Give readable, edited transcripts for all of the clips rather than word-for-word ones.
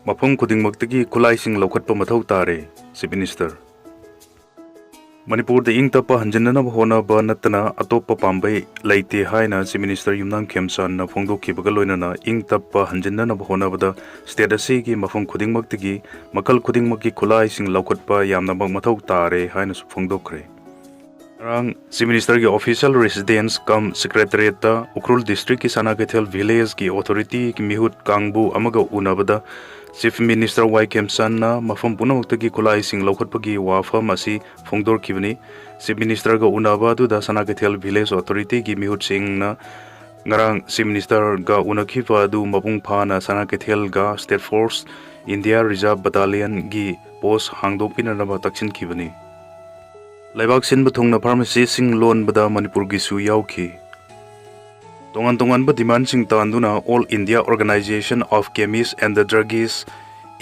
Mafam khudingmaktagi khulaising lawkhatpa mathau tare, Chief Minister. Manipur da ing tapa hanjinna hona ba natna atopa pambai laite haina Chief Minister Yumnam Khemsan na phongdokhibaga loinana ing tapa hanjinna hona bada state asigi mafam khudingmaktagi makal khudingmakki khulaising lawkhatpa yamna bang mathau tare haina su phongdokre. Rang Chief Minister ki official residence kam secretariat ta Ukrul district ki Sanagathel village ki authority ki mihut kangbu amaga unabada Chief Minister Y. Khemsan na mafam punamuktagi khulaising lawkhatpagi wafam asi phongdor kibani Chief Minister ga unaba du da Sanagathel village authority ki mihut sing na ngarang Chief Minister ga unakhipa du mapung phana Sanagathel ga State Force India Reserve Battalion gi post hangdokpina na taksin kibani Laibak sinba thongna pharmacy sing loan bada Manipur gi su yauki Tongan ba demand sing tanduna All India Organization of Chemists and the Druggists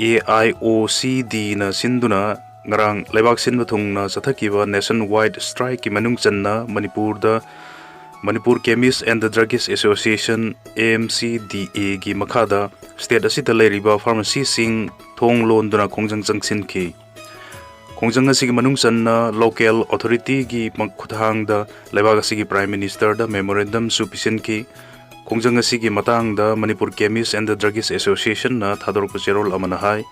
AIOCD na sinduna ngarang laibak sinba thongna sathakiba nationwide strike ki manung channa Manipur Chemists and the Druggists Association AMCDA gi makhada state asita leiriba pharmacy sing thong loan duna khongjang changsin ki Kongjang asigi manung sanna local authority gi magkhuthang da laibag asigi Prime Minister da memorandum sufficient ki Kongjang asigi matang da Manipur Chemists and the Druggists Association na thador ko cherol amana hai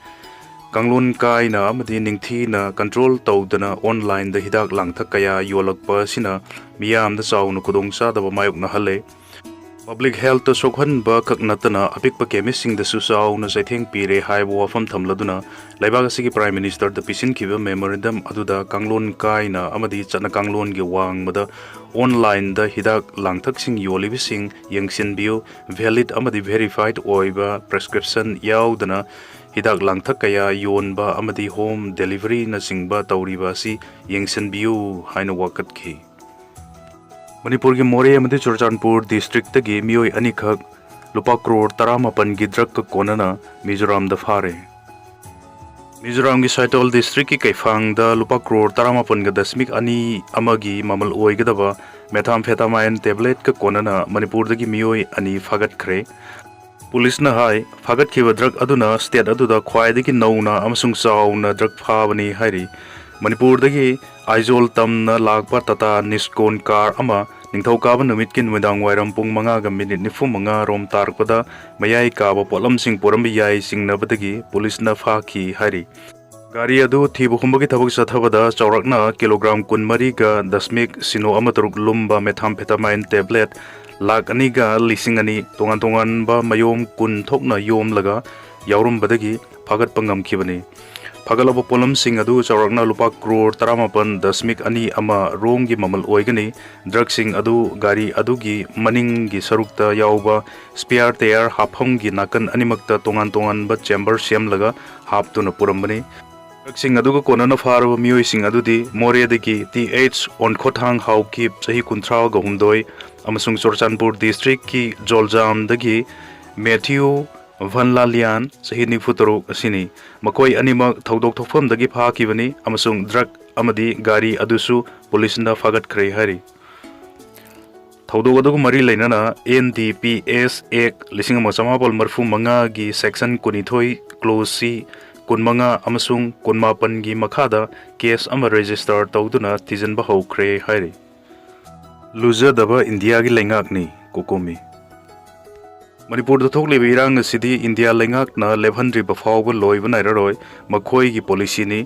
kanglon kai na amadi ningthi na control tawdana online da hidak langthak kaya yolakpa sina miyam da chaw na kudong sa da mayok na hale Public health to sokhan ba kaknatana apikpa chemist sing da susaw na saitheng pire hai bo wafam thamladuna laibag asigi Prime Minister da pisin kiba memorandum aduda kanglon kai na amadi chana kanglon gi wang mada online da hidak langthak sing yolibi sing yengsin bio valid amadi verified oiba prescription yaudana hidak langthak kaya yon ba amadi home delivery na singba tawriba si yengsin bio haina wakat ki Manipur ki More amadi Churachandpur district tagi miyoi anikhak lupa crore 18 gi drug ka konana Mizoram da phare Mizoram gi Saitol district ki kaifang da lupa crore 18 ga dasmik ani amagi mamal oigadaba methamphetamine tablet ka konana Manipur dagi miyoi ani phagat khre Police na hai phagat khiba drug aduna state aduda khwaidagi nauna amasung chauna drug phabani hairi Manipur dagi Aizol tamna lagpa tata niskon car ama ningthau kaba numitkin wedang wairam pung manga ga minute nifu manga rom tarpada mayai kaba polam sing poram yai sing nabadagi police na phaki hari gari adu thibu humbagi thabuk sathabada chawrakna kilogram kunmari ga dasmik sino amaturuk lumba methamphetamine tablet lak ani ga lising ani tongan ba mayom kun thokna yom laga yaurum badagi phagat pangam khibani Pagalaba polam sing adu chawrakna lupa crore 18 dasmik ani ama rongi mamal oigani drug sing adu gari adu gi maning gi sarukta yauba spare tire hapham gi nakan animakta tongan ba chamber sem laga haptuna purambani drug sing adu ko konana farwa miyoi sing adu di more degi th on khothang hauki chahi kunthra ga humdoi amasung Churachandpur district ki joljam dagi Matthew Van Lalian sahini futuro asini makoi anima thodok thokfam dagi phakibani amasung drug amadi gari adusu police na phagat khre hari thodok adugu mari leinana NDPS Act 1995 gi section 12 clause C kunmanga amasung kunmapan gi makhada case ama register tawduna tijanba hokre hari luja daba India gi lengakni kokomi Manipur da thokliba irang asidi India lengak na lebhandri ba fawba loiba nairaroi makhoi gi policy ni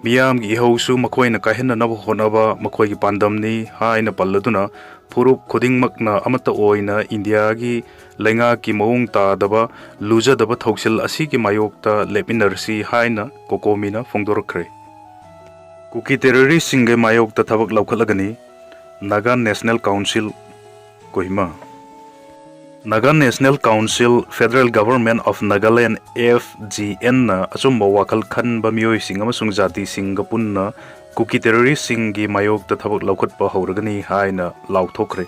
miyam gi ihausu makhoi na kahenna na honaba makhoi gi pandamni haina palladuna purup khudingmak na amata oina India gi lengak ki maung ta daba luja daba thoksil asi ki mayokta lepinarsi haina kokomina phongdorkhre kuki terrorist singe mayokta thabak laukhalagani Naga National Council Kohima Naga National Council Federal Government of Nagaland FGN na asumba wakal khan ba miyoi sing amasung jati sing ga punna kuki terrorist sing gi mayok ta thabak laukhatpa hauragani haina lauthokre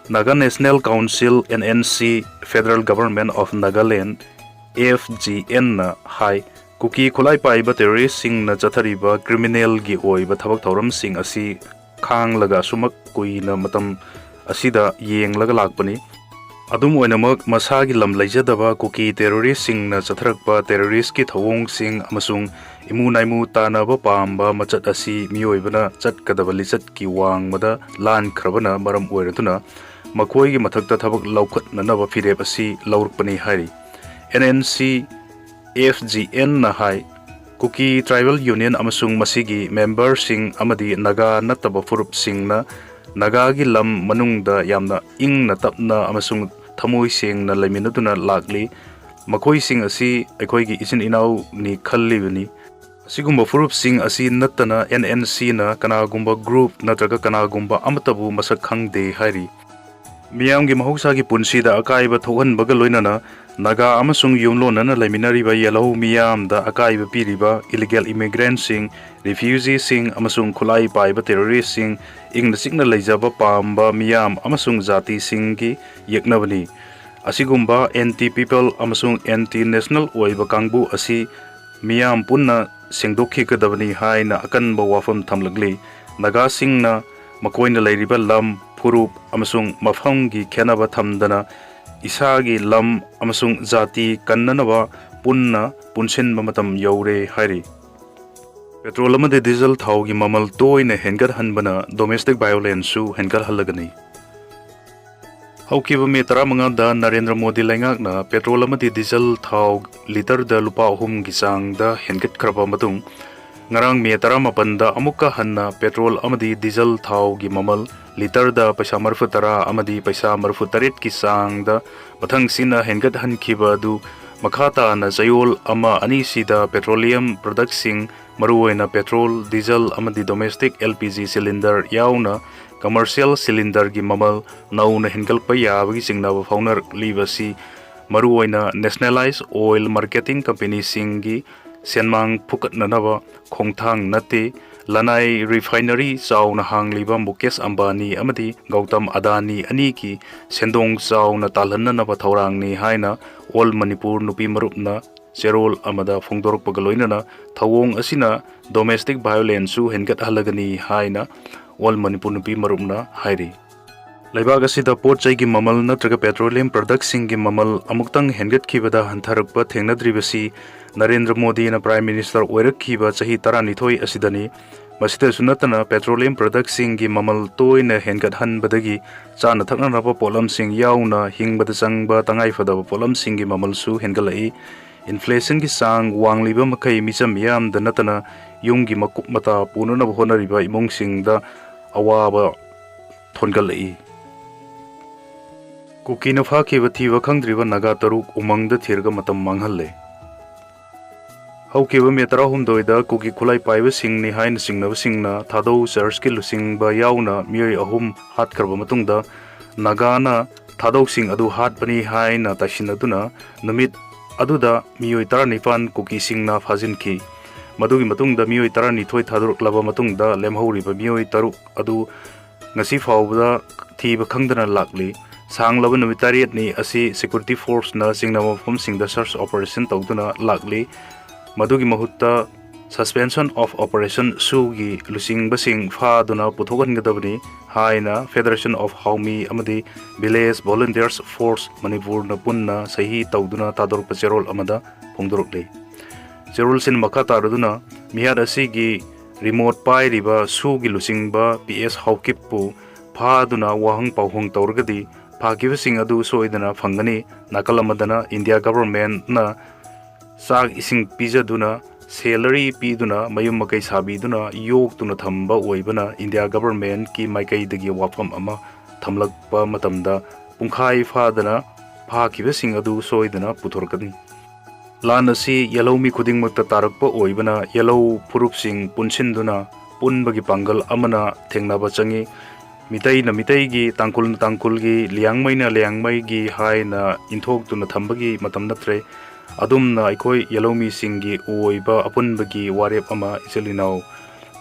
Naga National Council NNC Federal Government of Nagaland FGN na hai kuki khulai paiba terrorist sing na chathariba criminal gi oiba thabak thoram sing asi khang laga sumak kuina matam asida yeng laga lakpani ꯑꯗꯨꯝ ꯑꯣꯏꯅꯃꯛ ꯃꯁꯥꯒꯤ ꯂꯝ ꯂꯩꯖꯗꯕ ꯀꯨꯀꯤ ꯇꯦꯔꯣꯔꯤꯁꯁꯤꯡꯅ ꯆꯠꯊꯔꯛꯄ ꯇꯦꯔꯣꯔꯤꯁꯀꯤ ꯊꯧꯑꯣꯡꯁꯤꯡ ꯑꯃꯁꯨꯡ ꯏꯃꯨ ꯅꯥꯏꯃꯨ ꯇꯥꯟꯅꯕ ꯄꯥꯝꯕ ꯃꯆꯠ ꯑꯁꯤ ꯃꯤꯑꯣꯏꯕꯅ ꯆꯠꯀꯗꯕ ꯂꯤꯆꯠꯀꯤ ꯋꯥꯡꯃꯗ ꯂꯥꯟꯈ꯭ꯔꯕꯅ ꯃꯔꯝ ꯑꯣꯏꯔꯗꯨꯅ ꯃꯈꯣꯏꯒꯤ ꯃꯊꯛꯇ ꯊꯕꯛ ꯂꯧꯈꯠꯅꯅꯕ ꯐꯤꯔꯦꯞ ꯑꯁꯤ ꯂꯧꯔꯛꯄꯅꯤ ꯍꯥꯏꯔꯤ꯫ NNC FGNꯅ ꯍꯥꯏ ꯀꯨꯀꯤ ꯇ꯭ꯔꯥꯏꯕꯦꯜ ꯌꯨꯅꯤꯌꯟ ꯑꯃꯁꯨꯡ ꯃꯁꯤꯒꯤ ꯃꯦꯝꯕꯔꯁꯤꯡ ꯑꯃꯗꯤ ꯅꯥꯒꯥ ꯅꯠꯇꯕ ꯐꯨꯔꯨꯞꯁꯤꯡꯅ ꯅꯥꯒꯥꯒꯤ ꯂꯝ ꯃꯅꯨꯡꯗ ꯌꯥꯝꯅ ꯏꯪꯅ ꯇꯞꯅ ꯑꯃꯁꯨꯡ ꯊꯃꯣꯏ ꯁꯦꯡꯅ ꯂꯩꯃꯤꯟꯅꯗꯨꯅ ꯂꯥꯛꯂꯤ꯫ ꯃꯈꯣꯏꯁꯤꯡ ꯑꯁꯤ ꯑꯩꯈꯣꯏꯒꯤ ꯏꯆꯤꯟ ꯏꯅꯥꯎꯅꯤ ꯈꯜꯂꯤꯕꯅꯤ꯫ ꯑꯁꯤꯒꯨꯝꯕ ꯐꯨꯔꯨꯞꯁꯤꯡ ꯑꯁꯤ ꯅꯠꯇꯅ NNCꯅ ꯀꯅꯥꯒꯨꯝꯕ ꯒ꯭ꯔꯨꯞ ꯅꯠꯇ꯭ꯔꯒ ꯀꯅꯥꯒꯨꯝꯕ ꯑꯃꯠꯇꯕꯨ ꯃꯁꯛ ꯈꯪꯗꯦ ꯍꯥꯏꯔꯤ꯫ ꯃꯤꯌꯥꯝꯒꯤ ꯃꯍꯧꯁꯥꯒꯤ ꯄꯨꯟꯁꯤꯗ ꯑꯀꯥꯏꯕ ꯊꯣꯛꯍꯟꯕꯒ ꯂꯣꯏꯅꯅ ꯅꯥꯒꯥ ꯑꯃꯁꯨꯡ ꯌꯨꯝꯂꯣꯟꯅꯅ ꯂꯩꯃꯤꯟꯅꯔꯤꯕ ꯌꯦꯜꯍꯧ ꯃꯤꯌꯥꯝꯗ ꯑꯀꯥꯏꯕ ꯄꯤꯔꯤꯕ ꯏꯂꯤꯒꯦꯜ ꯏꯃꯤꯒ꯭ꯔꯦꯟꯠꯁꯤꯡ, ꯔꯤꯐ꯭ꯌꯨꯖꯤꯁꯤꯡ ꯑꯃꯁꯨꯡ ꯈꯨꯠꯂꯥꯏ ꯄꯥꯏꯕ ꯇꯦꯔꯣꯔꯤꯁꯁꯤꯡ, ꯏꯪꯅ ꯆꯤꯛꯅ ꯂꯩꯖꯕ ꯄꯥꯝꯕ ꯃꯤꯌꯥꯝ ꯑꯃꯁꯨꯡ ꯖꯥꯇꯤꯁꯤꯡꯒꯤ ꯌꯦꯛꯅꯕꯅꯤ꯫ ꯑꯁꯤꯒꯨꯝꯕ ꯑꯦꯟꯇꯤ ꯄꯤꯄꯜ ꯑꯃꯁꯨꯡ ꯑꯦꯟꯇꯤ ꯅꯦꯁꯅꯦꯜ ꯑꯣꯏꯕ ꯀꯥꯡꯕꯨ ꯑꯁꯤ ꯃꯤꯌꯥꯝ ꯄꯨꯟꯅ ꯁꯦꯡꯗꯣꯛꯈꯤꯒꯗꯕꯅꯤ ꯍꯥꯏꯅ ꯑꯀꯟꯕ ꯋꯥꯐꯝ ꯊꯝꯂꯛꯂꯤ꯫ ꯅꯥꯒꯥꯁꯤꯡꯅ ꯃꯈꯣꯏꯅ ꯂꯩꯔꯤꯕ ꯂꯝ, ꯐꯨꯔꯨꯞ ꯑꯃꯁꯨꯡ ꯃꯐꯝꯒꯤ ꯈꯦꯟꯅꯕ ꯊꯝꯗꯅ ꯏꯁꯥꯒꯤ ꯂꯝ ꯑꯃꯁꯨꯡ ꯖꯥꯇꯤ ꯀꯟꯅꯅꯕ ꯄꯨꯟꯅ ꯄꯨꯟꯁꯤꯟꯕ ꯃꯇꯝ ꯌꯧꯔꯦ ꯍꯥꯏꯔꯤ꯫ ꯄꯦꯇ꯭ꯔꯣꯜ ꯑꯃꯗꯤ ꯗꯤꯖꯜ ꯊꯥꯎꯒꯤ ꯃꯃꯜ ꯇꯣꯏꯅ ꯍꯦꯟꯒꯠꯍꯟꯕꯅ ꯗꯣꯃꯦꯁꯇꯤꯛ ꯚꯥꯏꯑꯣꯂꯦꯟꯁꯁꯨ ꯍꯦꯟꯒꯠꯍꯜꯂꯒꯅꯤ꯫ ꯍꯧꯈꯤꯕ ꯃꯦ 15ꯗ ꯅꯔꯦꯟꯗ꯭ꯔ ꯃꯣꯗꯤ ꯂꯩꯉꯥꯛꯅ ꯄꯦꯇ꯭ꯔꯣꯜ ꯑꯃꯗꯤ ꯗꯤꯖꯜ ꯊꯥꯎ ꯂꯤꯇꯔꯗ ꯂꯨꯄꯥ 3ꯒꯤ ꯆꯥꯡꯗ ꯍꯦꯟꯒꯠꯈ꯭ꯔꯕ ꯃꯇꯨꯡ ꯉꯔꯥꯡ ꯃꯦ 18ꯗ ꯑꯃꯨꯛꯀ ꯍꯟꯅ ꯄꯦꯇ꯭ꯔꯣꯜ ꯑꯃꯗꯤ ꯗꯤꯖꯜ ꯊꯥꯎꯒꯤ ꯃꯃꯜ ꯂꯤꯇꯔꯗ ꯄꯩꯁꯥ 40 ꯑꯃꯗꯤ ꯄꯩꯁꯥ 48ꯒꯤ ꯆꯥꯡꯗ ꯃꯊꯪꯁꯤꯅ ꯍꯦꯟꯒꯠꯍꯟꯈꯤꯕ ꯑꯗꯨ ꯃꯈꯥ ꯇꯥꯅ ꯆꯌꯣꯜ ꯑꯃ ꯑꯅꯤꯁꯤꯗ ꯄꯦꯇ꯭ꯔꯣꯂꯤꯌꯝ ꯄ꯭ꯔꯗꯛꯁꯤꯡ ꯃꯔꯨꯑꯣꯏꯅ ꯄꯦꯇ꯭ꯔꯣꯜ, ꯗꯤꯖꯜ ꯑꯃꯗꯤ ꯗꯣꯃꯦꯁꯇꯤꯛ LPG ꯁꯤꯂꯤꯟꯗꯔ ꯌꯥꯎꯅ ꯀꯃꯔꯁꯤꯌꯦꯜ ꯁꯤꯂꯤꯟꯗꯔꯒꯤ ꯃꯃꯜ ꯅꯧꯅ ꯍꯦꯟꯒꯠꯄ ꯌꯥꯕꯒꯤ ꯆꯤꯡꯅꯕ ꯐꯥꯎꯅꯔꯛꯂꯤꯕꯁꯤ ꯃꯔꯨꯑꯣꯏꯅ ꯅꯦꯁꯅꯦꯂꯥꯏꯖ ꯑꯣꯏꯜ ꯃꯥꯔꯀꯦꯇꯤꯡ ꯀꯝꯄꯦꯅꯤꯁꯤꯡꯒꯤ ꯁꯦꯟꯃꯥꯡ ꯐꯨꯀꯠꯅꯅꯕ ꯈꯣꯡꯊꯥꯡ ꯅꯠꯇꯦ꯫ ꯂꯅꯥꯏ ꯔꯤꯐꯥꯏꯅꯔꯤ ꯆꯥꯎꯅ ꯍꯥꯡꯂꯤꯕ ꯃꯨꯀꯦꯁ ꯑꯝꯕꯥꯅꯤ ꯑꯃꯗꯤ ꯒꯧꯇꯝ ꯑꯗꯥꯅꯤ ꯑꯅꯤꯒꯤ ꯁꯦꯟꯗꯣꯡ ꯆꯥꯎꯅ ꯇꯥꯜꯍꯟꯅꯅꯕ ꯊꯧꯔꯥꯡꯅꯤ ꯍꯥꯏꯅ ꯑꯣꯜ ꯃꯅꯤꯄꯨꯔ ꯅꯨꯄꯤ ꯃꯔꯨꯞꯅ ꯆꯦꯔꯣꯜ ꯑꯃꯗ ꯐꯣꯡꯗꯣꯔꯛꯄꯒ ꯂꯣꯏꯅꯅ ꯊꯧꯑꯣꯡ ꯑꯁꯤꯅ ꯗꯣꯃꯦꯁꯇꯤꯛ ꯚꯥꯏꯑꯣꯂꯦꯟꯁꯁꯨ ꯍꯦꯟꯒꯠꯍꯜꯂꯒꯅꯤ ꯍꯥꯏꯅ ꯑꯣꯜ ꯃꯅꯤꯄꯨꯔ ꯅꯨꯄꯤ ꯃꯔꯨꯞꯅ ꯍꯥꯏꯔꯤ꯫ ꯂꯩꯕꯥꯛ ꯑꯁꯤꯗ ꯄꯣꯠ ꯆꯩꯒꯤ ꯃꯃꯜ ꯅꯠꯇ꯭ꯔꯒ ꯄꯦꯇ꯭ꯔꯣꯂꯤꯌꯝ ꯄ꯭ꯔꯗꯛꯁꯤꯡꯒꯤ ꯃꯃꯜ ꯑꯃꯨꯛꯇꯪ ꯍꯦꯟꯒꯠꯈꯤꯕꯗ ꯍꯟꯊꯔꯛꯄ ꯊꯦꯡꯅꯗ꯭ꯔꯤꯕꯁꯤ ꯅꯔꯦꯟꯗ꯭ꯔ ꯃꯣꯗꯤꯅ ꯄ꯭ꯔꯥꯏꯝ ꯃꯤꯅꯤꯁꯇꯔ ꯑꯣꯏꯔꯛꯈꯤꯕ ꯆꯍꯤ 12 ꯑꯁꯤꯗꯅꯤ꯫ ꯃꯁꯤꯗꯁꯨ ꯅꯠꯇꯅ ꯄꯦꯇ꯭ꯔꯣꯂꯤꯌꯝ ꯄ꯭ꯔꯗꯛꯁꯤꯡꯒꯤ ꯃꯃꯜ ꯇꯣꯏꯅ ꯍꯦꯟꯒꯠꯍꯟꯕꯗꯒꯤ ꯆꯥꯅ ꯊꯛꯅꯅꯕ ꯄꯣꯠꯂꯝꯁꯤng ꯌꯥꯎꯅ ꯍꯤꯡꯕꯗ ꯆꯪꯕ ꯇꯉꯥꯏꯐꯗꯕ ꯄꯣꯠꯂꯝꯁꯤꯡꯒꯤ ꯃꯃꯜꯁꯨ ꯍꯦꯟꯒꯠꯂꯛꯏ꯫ ꯏꯟꯐ꯭ꯂꯦꯁꯟꯒꯤ ꯆꯥꯡ ꯋꯥꯡꯂꯤꯕ ꯃꯈꯩ ꯃꯤꯆꯝ ꯃꯤꯌꯥꯝꯗ ꯅꯠꯇꯅ ꯌꯨꯝꯒꯤ ꯃꯀꯨꯞ ꯃꯇꯥ ꯄꯨꯅꯅꯕ ꯍꯣꯠꯅꯔꯤꯕ ꯏꯃꯨꯡꯁꯤꯡꯗ ꯑꯋꯥꯕ ꯊꯣꯟꯒꯠꯂꯛꯏ꯫ ꯀꯨꯀꯤꯅ ꯐꯥꯈꯤꯕ ꯊꯤꯕ ꯈꯪꯗ꯭ꯔꯤꯕ ꯅꯥꯒꯥ 6 ꯎꯃꯪꯗ ꯊꯤꯔꯒ ꯃꯇꯝ ꯃꯥꯡꯍꯜꯂꯦ꯫ ꯍꯧꯈꯤꯕ ꯃꯦ 18ꯗ ꯀꯨꯀꯤ ꯈꯨꯠꯂꯥꯏ ꯄꯥꯏꯕꯁꯤꯡꯅꯤ ꯍꯥꯏꯅ ꯆꯤꯡꯅꯕꯁꯤꯡꯅ ꯊꯥꯗꯧ ꯆꯔꯆꯀꯤ ꯂꯨꯆꯤꯡꯕ ꯌꯥꯎꯅ ꯃꯤꯑꯣꯏ 3 ꯍꯥꯠꯈ꯭ꯔꯕ ꯃꯇꯨꯡꯗ ꯅꯥꯒꯥꯅ ꯊꯥꯗꯧꯁꯤꯡ ꯑꯗꯨ ꯍꯥꯠꯄꯅꯤ ꯍꯥꯏꯅ ꯇꯥꯏꯁꯤꯟꯅꯗꯨꯅ ꯅꯨꯃꯤꯠ ꯑꯗꯨꯗ ꯃꯤꯑꯣꯏ 19 ꯀꯨꯀꯤꯁꯤꯡꯅ ꯐꯥꯖꯤꯟꯈꯤ꯫ ꯃꯗꯨꯒꯤ ꯃꯇꯨꯡꯗ ꯃꯤꯑꯣꯏ 12 ꯊꯥꯗꯣꯔꯛꯂꯕ ꯃꯇꯨꯡꯗ ꯂꯦꯝꯍꯧꯔꯤꯕ ꯃꯤꯑꯣꯏ 6 ꯑꯗꯨ ꯉꯁꯤ ꯐꯥꯎꯕꯗ ꯊꯤꯕ ꯈꯪꯗꯅ ꯂꯥꯛꯂꯤ꯫ ꯁꯥꯡꯂꯕ ꯅꯨꯃꯤꯠ 9ꯅꯤ ꯑꯁꯤ ꯁꯦꯀ꯭ꯌꯨꯔꯤꯇꯤ ꯐꯣꯔꯁꯅ ꯆꯤꯡꯅꯕ ꯃꯐꯝꯁꯤꯡꯗ ꯁꯔꯆ ꯑꯣꯄꯔꯦꯁꯟ ꯇꯧꯗꯨꯅ ꯂꯥꯛꯂꯤ꯫ ꯃꯗꯨꯒꯤ ꯃꯍꯨꯠꯇ ꯁꯁꯄꯦꯟꯁꯟ ꯑꯣꯐ ꯑꯣꯄꯔꯦꯁꯟ ꯁꯨꯒꯤ ꯂꯨꯆꯤꯡꯕꯁꯤꯡ ꯐꯥꯗꯨꯅ ꯄꯨꯊꯣꯛꯍꯟꯒꯗꯕꯅꯤ ꯍꯥꯏꯅ ꯐꯦꯗꯔꯦꯁꯟ ꯑꯣꯐ ꯍꯥꯎꯃꯤ ꯑꯃꯗꯤ ꯚꯤꯂꯦꯖ ꯚꯣꯂꯨꯟꯇꯤꯌꯔꯁ ꯐꯣꯔꯁ ꯃꯅꯤꯄꯨꯔꯅ ꯄꯨꯟꯅ ꯁꯍꯤ ꯇꯧꯗꯨꯅ ꯊꯥꯗꯣꯔꯛꯄ ꯆꯦꯔꯣꯜ ꯑꯃꯗ ꯐꯣꯡꯗꯣꯔꯛꯂꯤ꯫ ꯆꯦꯔꯣꯜꯁꯤꯅ ꯃꯈꯥ ꯇꯥꯔꯗꯨꯅ ꯃꯤꯍꯥꯠ ꯑꯁꯤꯒꯤ ꯔꯤꯃꯣꯠ ꯄꯥꯏꯔꯤꯕ ꯁꯨꯒꯤ ꯂꯨꯆꯤꯡꯕ PS ꯍꯥꯎꯀꯤꯞꯄꯨ ꯐꯥꯗꯨꯅ ꯋꯥꯍꯪ ꯄꯥꯎꯍꯪ ꯇꯧꯔꯒꯗꯤ ꯐꯥꯈꯤꯕꯁꯤꯡ ꯑꯗꯨ ꯁꯣꯏꯗꯅ ꯐꯪꯒꯅꯤ꯫ ꯅꯥꯀꯜ ꯑꯃꯗꯅ ꯏꯟꯗꯤꯌꯥ ꯒꯚꯔꯟꯃꯦꯟꯠꯅ ꯆꯥꯛ ꯏꯁꯤꯡ ꯄꯤꯖꯗꯨꯅ ꯁꯦꯂꯔꯤ ꯄꯤꯗꯨꯅ ꯃꯌꯨꯝ ꯃꯀꯩ ꯁꯥꯕꯤꯗꯨꯅ ꯌꯣꯛꯇꯨꯅ ꯊꯝꯕ ꯑꯣꯏꯕꯅ ꯏꯟꯗꯤꯌꯥ ꯒꯚꯔꯟꯃꯦꯟꯠꯀꯤ ꯃꯥꯏꯀꯩꯗꯒꯤ ꯋꯥꯐꯝ ꯑꯃ ꯊꯝꯂꯛꯄ ꯃꯇꯝꯗ ꯄꯨꯡꯈꯥꯏ ꯐꯥꯗꯅ ꯐꯥꯈꯤꯕꯁꯤꯡ ꯑꯗꯨ ꯁꯣꯏꯗꯅ ꯄꯨꯊꯣꯔꯛꯀꯅꯤ꯫ ꯂꯥꯟ ꯑꯁꯤ ꯌꯦꯜꯍꯧ ꯃꯤ ꯈꯨꯗꯤꯡꯃꯛꯇ ꯇꯥꯔꯛꯄ ꯑꯣꯏꯕꯅ ꯌꯦꯜꯍꯧ ꯐꯨꯔꯨꯞꯁꯤꯡ ꯄꯨꯟꯁꯤꯟꯗꯨꯅ ꯄꯨꯟꯕꯒꯤ ꯄꯥꯡꯒꯜ ꯑꯃꯅ ꯊꯦꯡꯅꯕ ꯆꯪꯏ꯫ ꯃꯤꯇꯩꯅ ꯃꯤꯇꯩꯒꯤ, ꯇꯥꯡꯈꯨꯜꯅ ꯇꯥꯡꯈꯨꯜꯒꯤ, ꯂꯤꯌꯥꯡꯃꯩꯅ ꯂꯤꯌꯥꯡꯃꯩꯒꯤ ꯍꯥꯏꯅ ꯏꯟꯊꯣꯛꯇꯨꯅ ꯊꯝꯕꯒꯤ ꯃꯇꯝ ꯅꯠꯇ꯭ꯔꯦ꯫ ꯑꯗꯨꯝꯅ ꯑꯩꯈꯣꯏ ꯌꯦꯜꯍꯧꯃꯤꯁꯤꯡꯒꯤ ꯑꯣꯏꯕ ꯑꯄꯨꯟꯕꯒꯤ ꯋꯥꯔꯦꯞ ꯑꯃ ꯏꯆꯤꯜ ꯏꯅꯥꯎ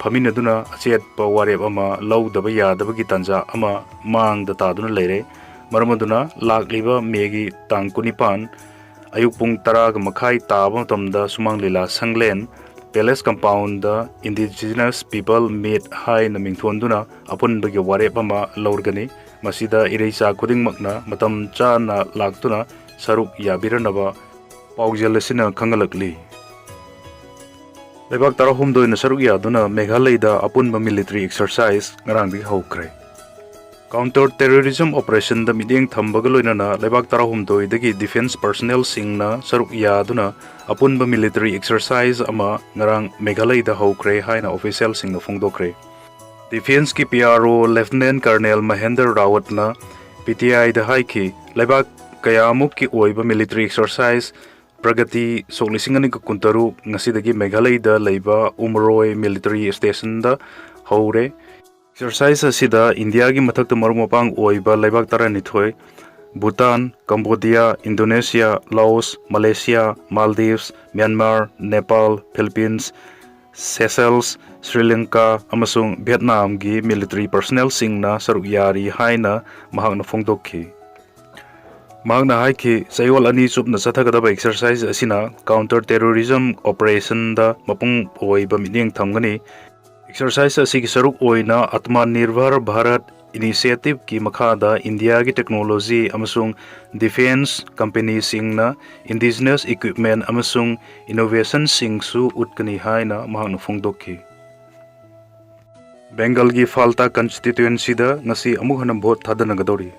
ꯐꯝꯃꯤꯟꯅꯗꯨꯅ ꯑꯆꯦꯠꯄ ꯋꯥꯔꯦꯞ ꯑꯃ ꯂꯧꯗꯕ ꯌꯥꯗꯕꯒꯤ ꯇꯥꯟꯖꯥ ꯑꯃ ꯃꯥꯡꯗ ꯇꯥꯗꯨꯅ ꯂꯩꯔꯦ꯫ ꯃꯔꯝ ꯑꯗꯨꯅ ꯂꯥꯛꯂꯤꯕ ꯃꯦꯒꯤ ꯇꯥꯡ 19 ꯑꯌꯨꯛ ꯄꯨꯡ 10:30 ꯇꯥꯕ ꯃꯇꯝꯗ ꯁꯨꯃꯥꯡ ꯂꯤꯂꯥ ꯁꯪꯂꯦꯟ ꯄꯦꯂꯦꯁ ꯀꯝꯄꯥꯎꯟꯗ ꯏꯟꯗꯤꯖꯤꯅꯁ ꯄꯤꯄꯜ ꯃꯤꯠ ꯍꯥꯏꯅ ꯃꯤꯡꯊꯣꯟꯗꯨꯅ ꯑꯄꯨꯟꯕꯒꯤ ꯋꯥꯔꯦꯞ ꯑꯃ ꯂꯧꯔꯒꯅꯤ꯫ masida ireisa khudingmakna matam chana laktuna saruk yabiranaba paujal asina khangalakli. Lebak tarahumdoi na saruk yaduna Meghalayda apunba military exercise ngarangdi haukre. Counter terrorism operation da mideng thambagaloinana lebak tarahumdoi dagi defense personnel singna saruk yaduna apunba military exercise ama ngarang Meghalayda haukre haina official singna phongdokre. Defense ki PRO Lieutenant Colonel Mahendra Rawat na PTI da haiki lebak kayamuk ki oiba military exercise Pragati Soklisingani Kuntaru Nasidagi Meghalayda Leiba Umroi Military Station da Haure Exercise Asida India gi mathakta marumapang oiba Leibak Taranithoi Bhutan, Cambodia, Indonesia, Laos, Malaysia, Maldives, Myanmar, Nepal, Philippines, Seychelles, Sri Lanka amasung Vietnam gi military personnel singna saruk yari haina mahakna phongdokhi. Magna haiki sayol ani chupna sathagadaba exercise asina counter terrorism operation da mapung oiba mideng thamgani exercise asigi saruk oina Atmanirbhar Bharat initiative ki makhada India gi technology amasung defense company singna indigenous equipment amasung innovation singsu utkani haina mahakna phongdokhi. Bengal gi Falta constituency da ngasi amuk hanam vote thadanagadori.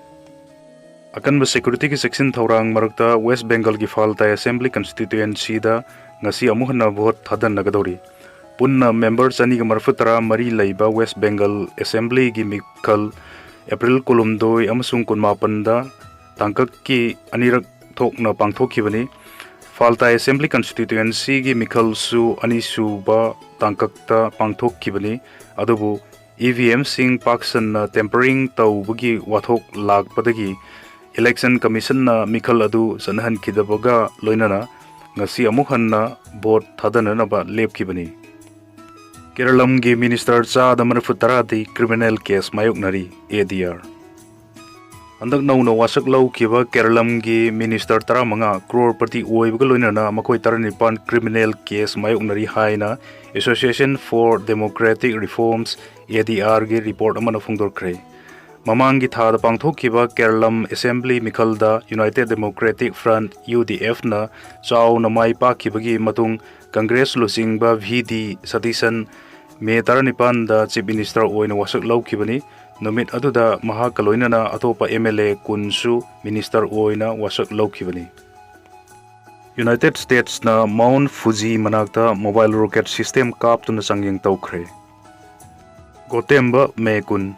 Akan security ki section thaurang marakta West Bengal ki Falta Assembly constituency da ngasi amuhna vote thadan nagadori. Punna members ani ga marfutara mari leiba West Bengal Assembly gi mikhal April kolumdoi amasung kunmapan da tangkak ki anirak thokna pangthokhibani. Falta Assembly constituency gi mikhal su anisu ba tangkakta pangthokhibani adubu EVM sing paksan na tempering tawbugi wathok lakpadagi Election Commission na mikhal adu sanhan kidabaga loinana ngasi amuk hanna vote thadana ba lepkibani. Keralam gi Minister cha damar futaradi criminal case mayoknari ADR. Andak nauna wasak lau kiba Keralam gi Minister taramanga crore party oibaga loinana makoi taranipan criminal case mayoknari haina Association for Democratic Reforms ADR gi report amana phongdorkre. Mamangi thada pangthokiba Keralam Assembly Mikhalda United Democratic Front UDF na chaw na mai pakibagi matung Congress lusingba VD Satisan May taranipan da Chief Minister oina wasak laukibani numit aduda mahakaloina na atopa MLA kunsu Minister oina wasak laukibani. United States na Mount Fuji manakta mobile rocket system kaptuna sangyang tawkre. Gotemba Mekun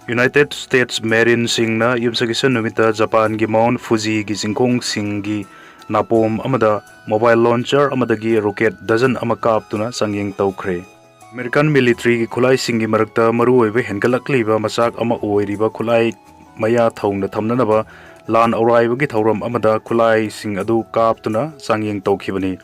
United States Marine singna yumsagisan numita Japan gi Mount Fuji gi singkong singi napom amada mobile launcher amadagi rocket dozen amakaptuna sangyeng tawkre. American military gi khulai singi marakta maru oiba hengalakliba masak ama oiriba khulai maya thaungna thamnanaba lan arrival gi thauram amada khulai sing adu kaptuna sangyeng tawkhibani.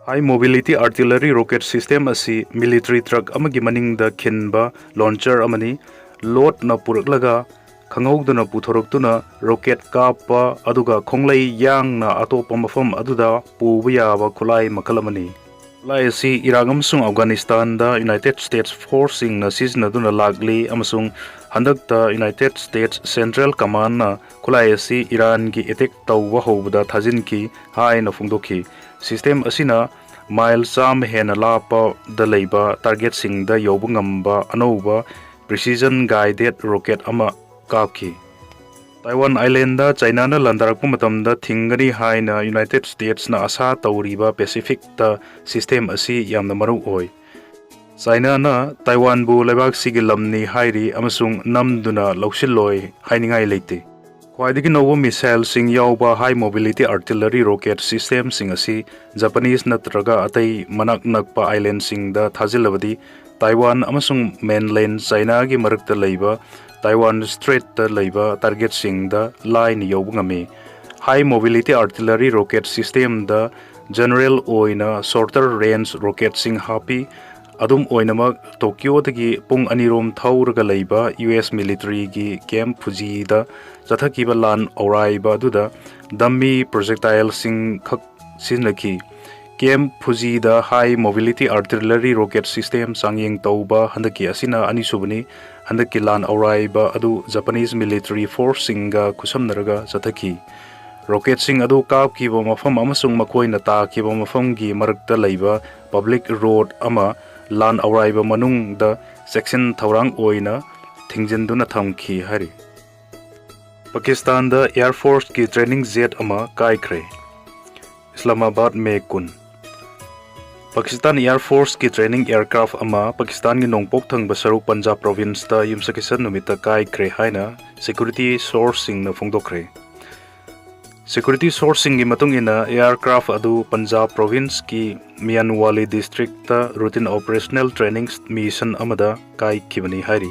High mobility artillery rocket system asi military truck amagi maningda khinba launcher amani Lot na puraklaga khangogduna puthoroktuna rocket kapa aduga khonglai yang na atopa mafam aduda puba yaba khulai makalamani. Khulai si Irangam sung Afghanistan da United States forcing na siznaduna lagli amasung handakta United States Central Command na khulai si Iran gi attack tawwa hobda thajinki hai na phungdokhi. System asina mile sam hena lapa da leiba target sing da yobu ngamba anouba precision guided rocket ama kapki. Taiwan Island da China na landarakpa matamda thingani haina United States na asa tawriba Pacific ta system asi yamna maru oi. China na Taiwan bu lebak sigi lamni hairi amasung namduna laushiloi hainingai leite. Khwaidagi nowo missile sing yawba high mobility artillery rocket system sing asi Japanese natraga atai manak nakpa island sing da thajilabadi Taiwan amasung mainland China gi marakta leiba Taiwan Strait ta leiba target sing da line yobungami. High mobility artillery rocket system da general oina shorter range rocket sing happy adum oinamak Tokyo dagi pung anirom thauraga leiba US military gi Camp Fuji da chathakiba lan auraiba duda dummy projectile sing khak sinlaki. Camp Fuji da high mobility artillery rocket system sangyeng tauba handaki asina anisubani handaki lan auraiba adu Japanese military force singa kusamnaraga chathaki rocket sing adu kapkiba mafam amasung makoina takiba mafamgi marakta leiba public road ama lan auraiba manung da section thaurang oina thingjinduna thamki hari Pakistan da Air Force ki training jet ama kaikre Islamabad me kun Pakistan Air Force ki training aircraft ama Pakistan gi nongpok thang basaruk Punjab province ta yumsakisan numita kaikre haina security sourcing na phongdokre Security sourcing gi matung ina aircraft adu Punjab province ki Mianwali district ta routine operational training mission amada kai kibani hari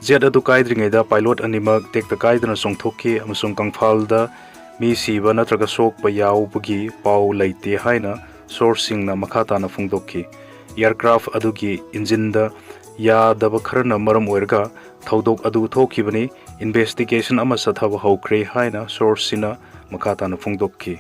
jet adu kai dringaida pilot animak tek ta kai dana songthokki amasung kangphal da mi siba natraga sok pa yaw bugi pau leite haina sourcing na makata na phongdokki aircraft adugi engine da ya daba kharna maram oirga thodok adu thokibani investigation ama sathaba hokre haina source sina makata na phongdokki